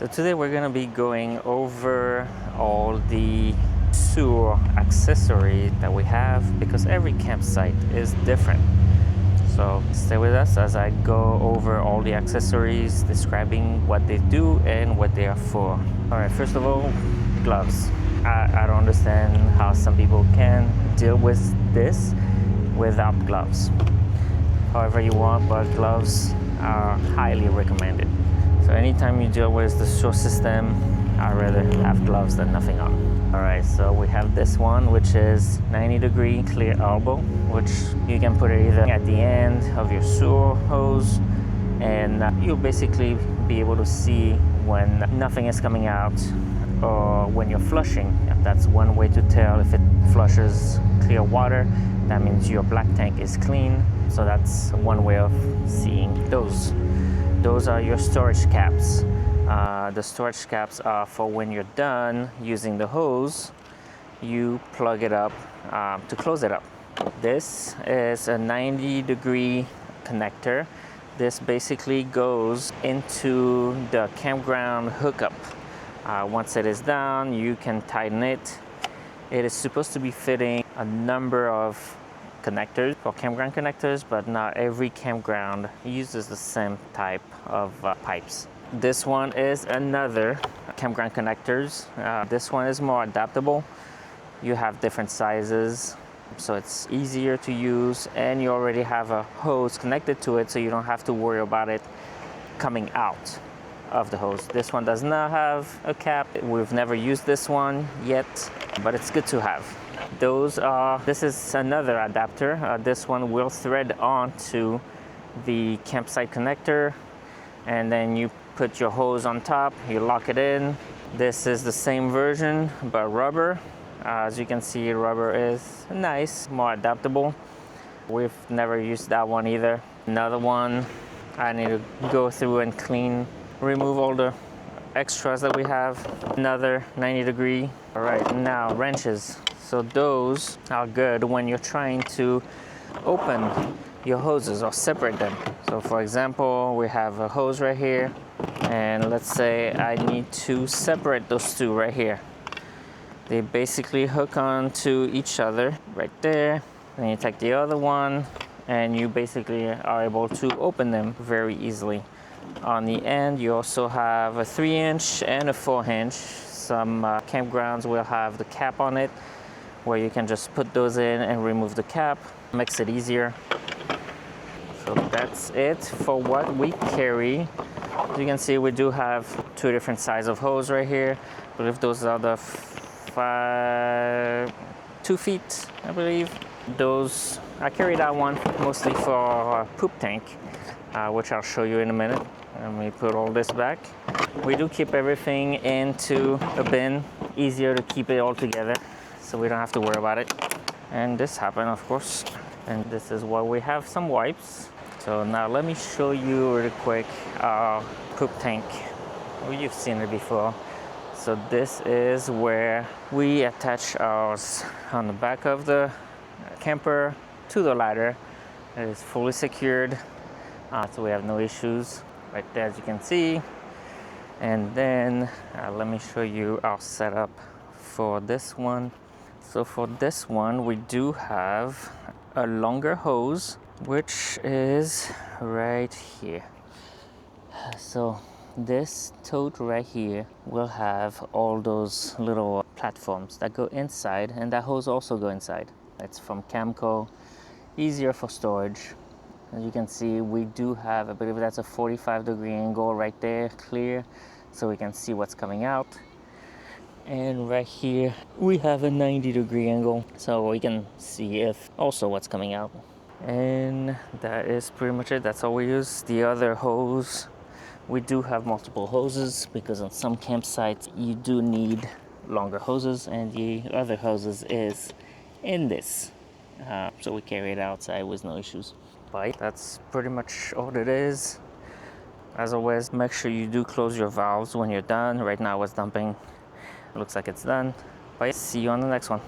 So today we're gonna be going over all the sewer accessories that we have because every campsite is different. So stay with us as I go over all the accessories, describing what they do and what they are for. All right, first of all, gloves. I don't understand how some people can deal with this without gloves. However you want, but gloves are highly recommended. So anytime you deal with the sewer system, I'd rather have gloves than nothing on. All right, so we have this one, which is 90-degree clear elbow, which you can put it either at the end of your sewer hose, and you'll basically be able to see when nothing is coming out or when you're flushing. That's one way to tell if it flushes clear water. That means your black tank is clean. So that's one way of seeing those. Those are your storage caps. The storage caps are for when you're done using the hose, you plug it up to close it up. This is a 90-degree connector. This basically goes into the campground hookup. Once it is down, you can tighten it. It is supposed to be fitting a number of connectors for campground connectors, but not every campground uses the same type of pipes. This one is another campground connectors. This one is more adaptable. You have different sizes, so it's easier to use, and you already have a hose connected to it, so you don't have to worry about it coming out of the hose. This one does not have a cap. We've never used this one yet, but it's good to have. This is another adapter. This one will thread onto the campsite connector, and then you put your hose on top, you lock it in. This is the same version, but rubber. As you can see, rubber is nice, more adaptable. We've never used that one either. Another one, I need to go through and clean, remove all the extras that we have. Another 90-degree. All right, now wrenches. So those are good when you're trying to open your hoses or separate them. So for example, we have a hose right here, and let's say I need to separate those two right here. They basically hook on to each other right there. Then you take the other one, and you basically are able to open them very easily. On the end, you also have a 3-inch and a 4-inch. Some campgrounds will have the cap on it, where you can just put those in and remove the cap. Makes it easier. So that's it for what we carry. As you can see, we do have two different sizes of hose right here. I believe those are the 2 feet, I believe. Those, I carry that one mostly for a poop tank, which I'll show you in a minute. Let me put all this back. We do keep everything into a bin, easier to keep it all together, so we don't have to worry about it. And this happened, of course. And this is what we have, some wipes. So now let me show you really quick our poop tank. Well, you've seen it before. So this is where we attach ours on the back of the camper to the ladder. It is fully secured, so we have no issues right there, as you can see. And then let me show you our setup for this one. So for this one, we do have a longer hose, which is right here. So this tote right here will have all those little platforms that go inside, and that hose also go inside. It's from Camco, easier for storage. As you can see, we do have, I believe that's a 45-degree angle right there, clear, so we can see what's coming out. And right here, we have a 90-degree angle, so we can see if also what's coming out. And that is pretty much it. That's all we use. The other hose, we do have multiple hoses because on some campsites, you do need longer hoses, and the other hoses is in this. So we carry it outside with no issues. But that's pretty much all it is. As always, make sure you do close your valves when you're done. Right now it's dumping. Looks like it's done. But see you on the next one.